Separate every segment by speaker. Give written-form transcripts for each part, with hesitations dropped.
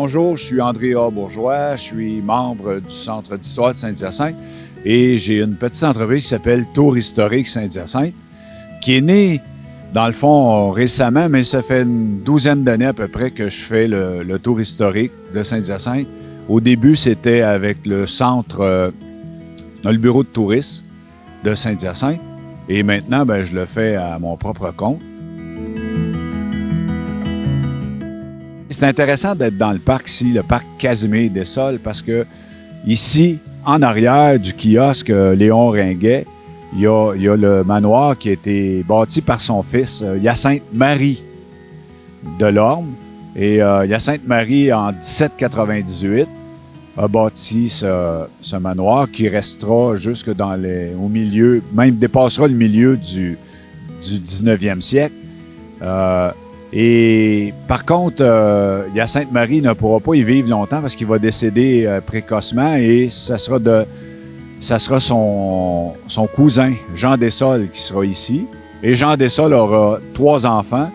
Speaker 1: bonjour, je suis André A. Bourgeois, je suis membre du Centre d'histoire de Saint-Hyacinthe et j'ai une petite entreprise qui s'appelle Tour historique Saint-Hyacinthe, qui est née, dans le fond, récemment, mais ça fait une douzaine d'années à peu près que je fais le tour historique de Saint-Hyacinthe. Au début, c'était avec le centre, le bureau de tourisme de Saint-Hyacinthe, et maintenant, je le fais à mon propre compte. C'est intéressant d'être dans le parc ici, le parc Casimir-Dessolles, parce que ici, en arrière du kiosque Léon Ringuet, il y a le manoir qui a été bâti par son fils, Hyacinthe-Marie Delorme. Et Hyacinthe-Marie, en 1798, a bâti ce manoir qui restera jusque au milieu, même dépassera le milieu du 19e siècle. Et par contre, Hyacinthe-Marie ne pourra pas y vivre longtemps parce qu'il va décéder précocement et ça sera son cousin, Jean Dessolles, qui sera ici. Et Jean Dessolles aura 3 enfants,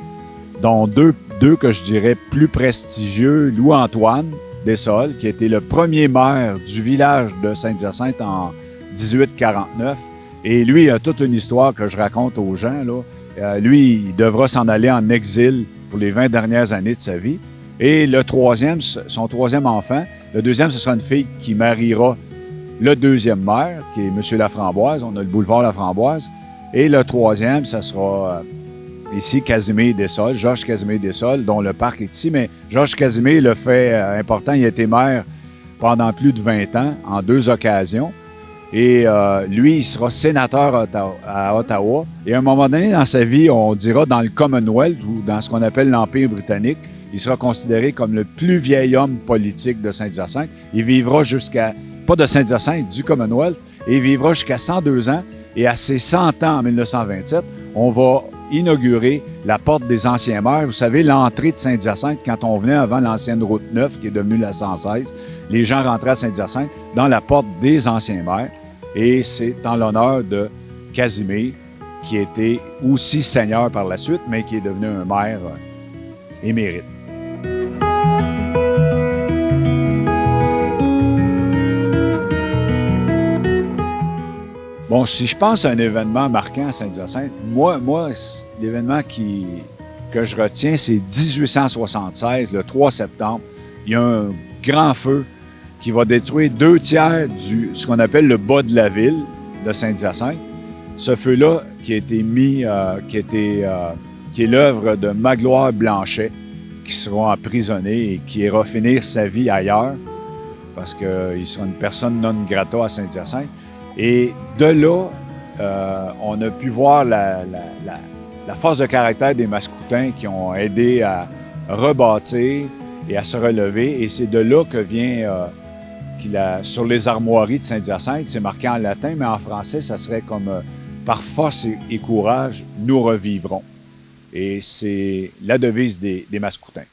Speaker 1: dont deux que je dirais plus prestigieux, Louis-Antoine Dessolles, qui a été le premier maire du village de Saint-Hyacinthe en 1849. Et lui, il a toute une histoire que je raconte aux gens, là. Lui, il devra s'en aller en exil pour les 20 dernières années de sa vie. Et le troisième, son troisième enfant, le deuxième, ce sera une fille qui mariera le deuxième maire, qui est M. Laframboise. On a le boulevard Laframboise. Et le troisième, ça sera ici Casimir-Dessolles, Georges Casimir-Dessolles, dont le parc est ici. Mais Georges Casimir, le fait important, il a été maire pendant plus de 20 ans, en 2 occasions. Et lui, il sera sénateur à Ottawa. Et à un moment donné dans sa vie, on dira dans le Commonwealth ou dans ce qu'on appelle l'Empire britannique, il sera considéré comme le plus vieil homme politique de Saint-Hyacinthe. Il vivra pas de Saint-Hyacinthe, du Commonwealth, et il vivra jusqu'à 102 ans. Et à ses 100 ans en 1927, on va inaugurer la porte des anciens maires. Vous savez, l'entrée de Saint-Hyacinthe, quand on venait avant l'ancienne route 9, qui est devenue la 116, les gens rentraient à Saint-Hyacinthe dans la porte des anciens maires. Et c'est en l'honneur de Casimir, qui était aussi seigneur par la suite, mais qui est devenu un maire émérite. Bon, si je pense à un événement marquant à Saint-Hyacinthe, moi l'événement que je retiens, c'est 1876, le 3 septembre. Il y a un grand feu qui va détruire 2 tiers ce qu'on appelle le bas de la ville de Saint-Hyacinthe. Ce feu-là qui a été qui est l'œuvre de Magloire Blanchet, qui sera emprisonné et qui ira finir sa vie ailleurs, parce qu'il sera une personne non grata à Saint-Hyacinthe. Et de là, on a pu voir la force de caractère des Mascoutins qui ont aidé à rebâtir et à se relever. Et c'est de là que vient... sur les armoiries de Saint-Hyacinthe, c'est marqué en latin, mais en français, ça serait comme par force et courage, nous revivrons. Et c'est la devise des Mascoutins.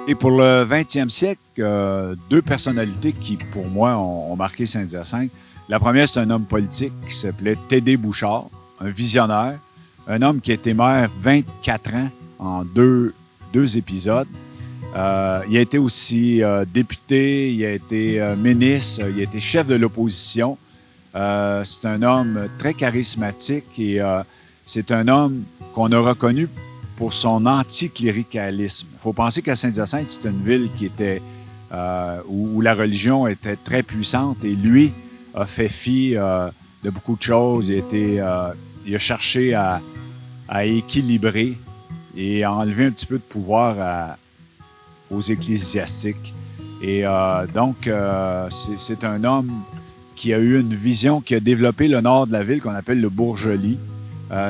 Speaker 1: Et pour le 20e siècle, 2 personnalités qui, pour moi, ont marqué Saint-Hyacinthe. La première, c'est un homme politique qui s'appelait Tédé Bouchard, un visionnaire. Un homme qui a été maire 24 ans en deux épisodes. Il a été aussi député, il a été ministre, il a été chef de l'opposition. C'est un homme très charismatique et c'est un homme qu'on a reconnu pour son anticléricalisme. Il faut penser qu'à Saint-Hyacinthe, c'est une ville qui était où la religion était très puissante et lui a fait fi de beaucoup de choses. Il a cherché à équilibrer et à enlever un petit peu de pouvoir aux ecclésiastiques. Et donc, c'est un homme qui a eu une vision, qui a développé le nord de la ville qu'on appelle le Bourgelis.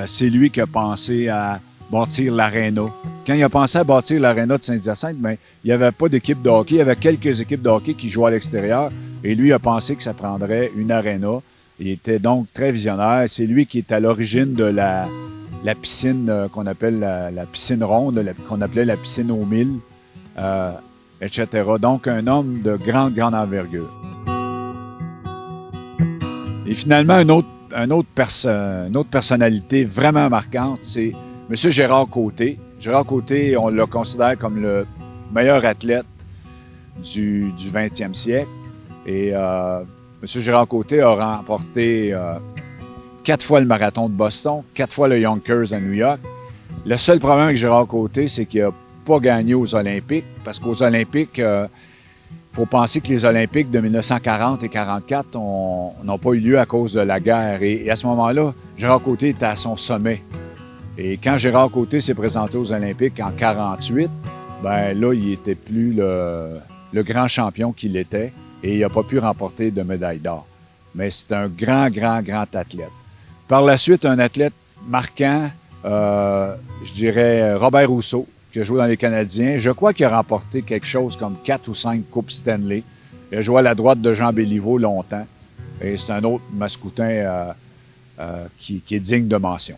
Speaker 1: C'est lui qui a pensé à bâtir l'aréna. Quand il a pensé à bâtir l'aréna de Saint-Hyacinthe, il n'y avait pas d'équipe de hockey. Il y avait quelques équipes de hockey qui jouaient à l'extérieur. Et lui a pensé que ça prendrait une aréna. Il était donc très visionnaire. C'est lui qui est à l'origine de la piscine qu'on appelle la piscine ronde, qu'on appelait la piscine aux 1000, etc. Donc, un homme de grande envergure. Et finalement, un autre une autre personnalité vraiment marquante, c'est M. Gérard Côté. Gérard Côté, on le considère comme le meilleur athlète du 20e siècle. Et M. Gérard Côté a remporté 4 fois le marathon de Boston, 4 fois le Yonkers à New York. Le seul problème avec Gérard Côté, c'est qu'il n'a pas gagné aux Olympiques, parce qu'aux Olympiques, faut penser que les Olympiques de 1940 et 1944 n'ont pas eu lieu à cause de la guerre. Et à ce moment-là, Gérard Côté était à son sommet. Et quand Gérard Côté s'est présenté aux Olympiques en 1948, ben là, il n'était plus le grand champion qu'il était et il n'a pas pu remporter de médaille d'or. Mais c'est un grand athlète. Par la suite, un athlète marquant, je dirais Robert Rousseau, qui a joué dans les Canadiens. Je crois qu'il a remporté quelque chose comme 4 ou 5 Coupes Stanley. Il a joué à la droite de Jean Béliveau longtemps. Et c'est un autre mascoutin qui est digne de mention.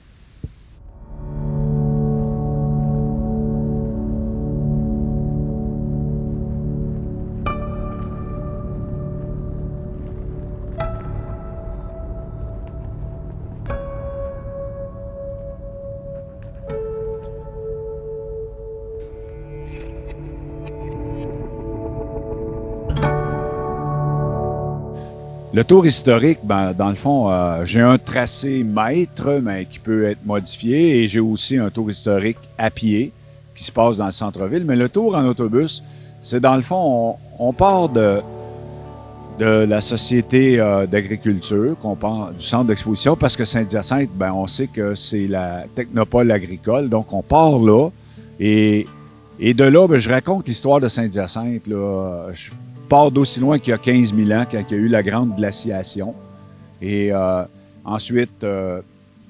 Speaker 1: Le tour historique, ben, dans le fond, j'ai un tracé maître, mais qui peut être modifié, et j'ai aussi un tour historique à pied qui se passe dans le centre-ville. Mais le tour en autobus, c'est dans le fond, on part de la Société d'agriculture, du centre d'exposition, parce que Saint-Hyacinthe, ben, on sait que c'est la technopole agricole, donc on part là, et de là, ben, je raconte l'histoire de Saint-Hyacinthe, là. Je part d'aussi loin qu'il y a 15 000 ans, quand il y a eu la grande glaciation. Et ensuite, il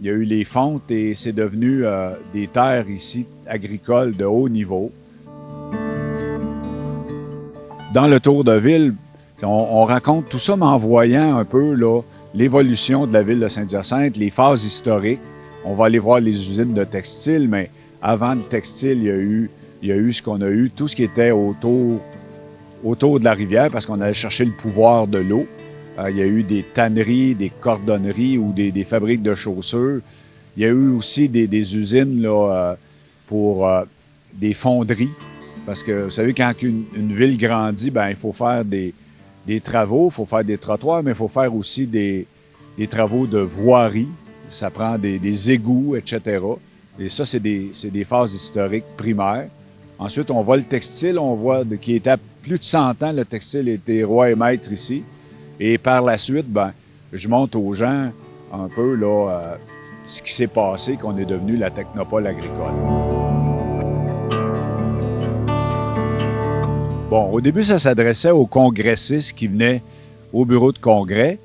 Speaker 1: y a eu les fontes et c'est devenu des terres ici agricoles de haut niveau. Dans le tour de ville, on raconte tout ça, mais en voyant un peu là, l'évolution de la ville de Saint-Hyacinthe, les phases historiques. On va aller voir les usines de textile, mais avant le textile, il y a eu ce qu'on a eu, tout ce qui était autour de la rivière, parce qu'on allait chercher le pouvoir de l'eau. Il y a eu des tanneries, des cordonneries ou des fabriques de chaussures. Il y a eu aussi des usines là, pour des fonderies, parce que vous savez, quand une ville grandit, ben il faut faire des travaux, il faut faire des trottoirs, mais il faut faire aussi des travaux de voirie. Ça prend des égouts, etc. Et ça, c'est des phases historiques primaires. Ensuite, on voit le textile, on voit qui était à plus de 100 ans, le textile était roi et maître ici. Et par la suite, ben, je montre aux gens un peu là, ce qui s'est passé, qu'on est devenu la technopole agricole. Bon, au début, ça s'adressait aux congressistes qui venaient au bureau de congrès.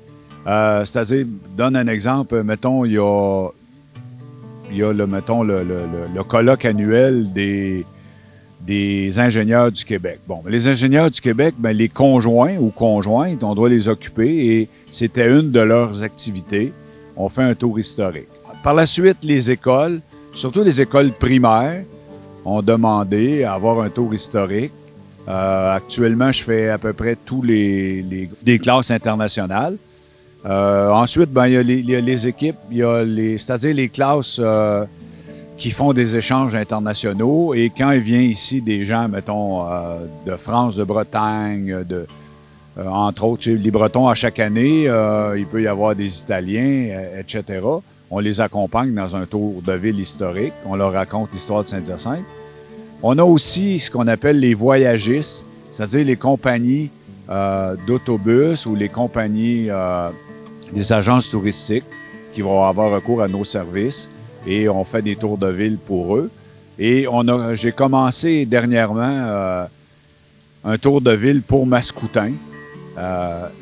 Speaker 1: C'est-à-dire, je donne un exemple, mettons, il y a le colloque annuel des ingénieurs du Québec. Bon, les ingénieurs du Québec, ben, les conjoints ou conjointes, on doit les occuper et c'était une de leurs activités. On fait un tour historique. Par la suite, les écoles, surtout les écoles primaires, ont demandé à avoir un tour historique. Actuellement, je fais à peu près tous des classes internationales. Ensuite, ben, il y a les équipes, c'est-à-dire les classes qui font des échanges internationaux. Et quand il vient ici des gens, mettons, de France, de Bretagne, entre autres, les Bretons, à chaque année, il peut y avoir des Italiens, etc. On les accompagne dans un tour de ville historique. On leur raconte l'histoire de Saint-Hyacinthe. On a aussi ce qu'on appelle les voyagistes, c'est-à-dire les compagnies d'autobus ou les compagnies des agences touristiques qui vont avoir recours à nos services. Et on fait des tours de ville pour eux. Et j'ai commencé dernièrement un tour de ville pour Mascoutin.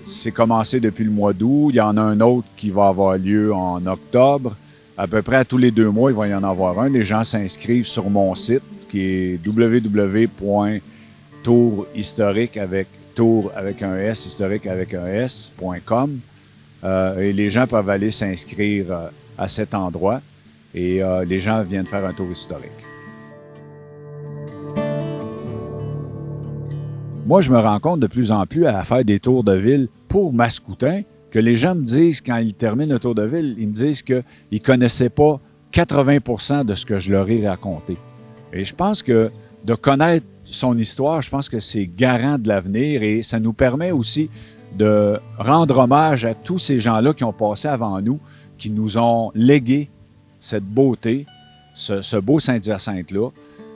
Speaker 1: C'est commencé depuis le mois d'août. Il y en a un autre qui va avoir lieu en octobre. À peu près à tous les 2 mois, il va y en avoir un. Les gens s'inscrivent sur mon site qui est www.tourhistorique avec un S, historique avec un S.com. Et les gens peuvent aller s'inscrire à cet endroit. Et les gens viennent faire un tour historique. Moi, je me rends compte de plus en plus à faire des tours de ville pour Mascoutin que les gens me disent, quand ils terminent le tour de ville, ils me disent qu'ils ne connaissaient pas 80% de ce que je leur ai raconté. Et je pense que de connaître son histoire, je pense que c'est garant de l'avenir et ça nous permet aussi de rendre hommage à tous ces gens-là qui ont passé avant nous, qui nous ont légué cette beauté, ce beau Saint-Hyacinthe-là.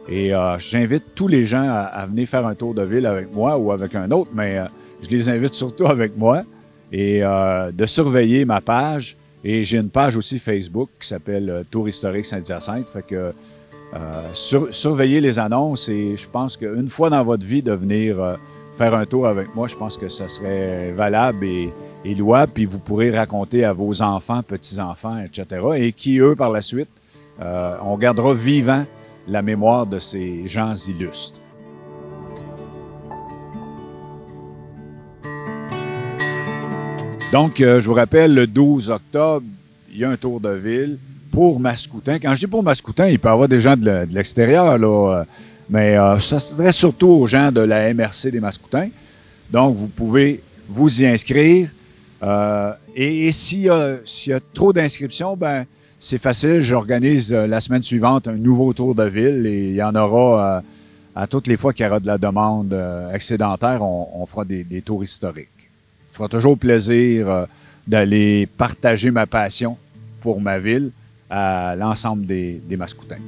Speaker 1: Et j'invite tous les gens à venir faire un tour de ville avec moi ou avec un autre, mais je les invite surtout avec moi et de surveiller ma page. Et j'ai une page aussi Facebook qui s'appelle Tour historique Saint-Hyacinthe. Fait que surveillez les annonces et je pense qu'une fois dans votre vie de venir faire un tour avec moi, je pense que ça serait valable et louable. Puis vous pourrez raconter à vos enfants, petits-enfants, etc. Et qui, eux, par la suite, on gardera vivant la mémoire de ces gens illustres. Donc, je vous rappelle, le 12 octobre, il y a un tour de ville pour Mascoutin. Quand je dis pour Mascoutin, il peut y avoir des gens de l'extérieur, là, mais ça s'adresse surtout aux gens de la MRC des Mascoutins. Donc, vous pouvez vous y inscrire. Et s'il y a trop d'inscriptions, ben c'est facile. J'organise la semaine suivante un nouveau tour de ville et il y en aura à toutes les fois qu'il y aura de la demande excédentaire, on fera des tours historiques. Ça fera toujours plaisir d'aller partager ma passion pour ma ville à l'ensemble des Mascoutins.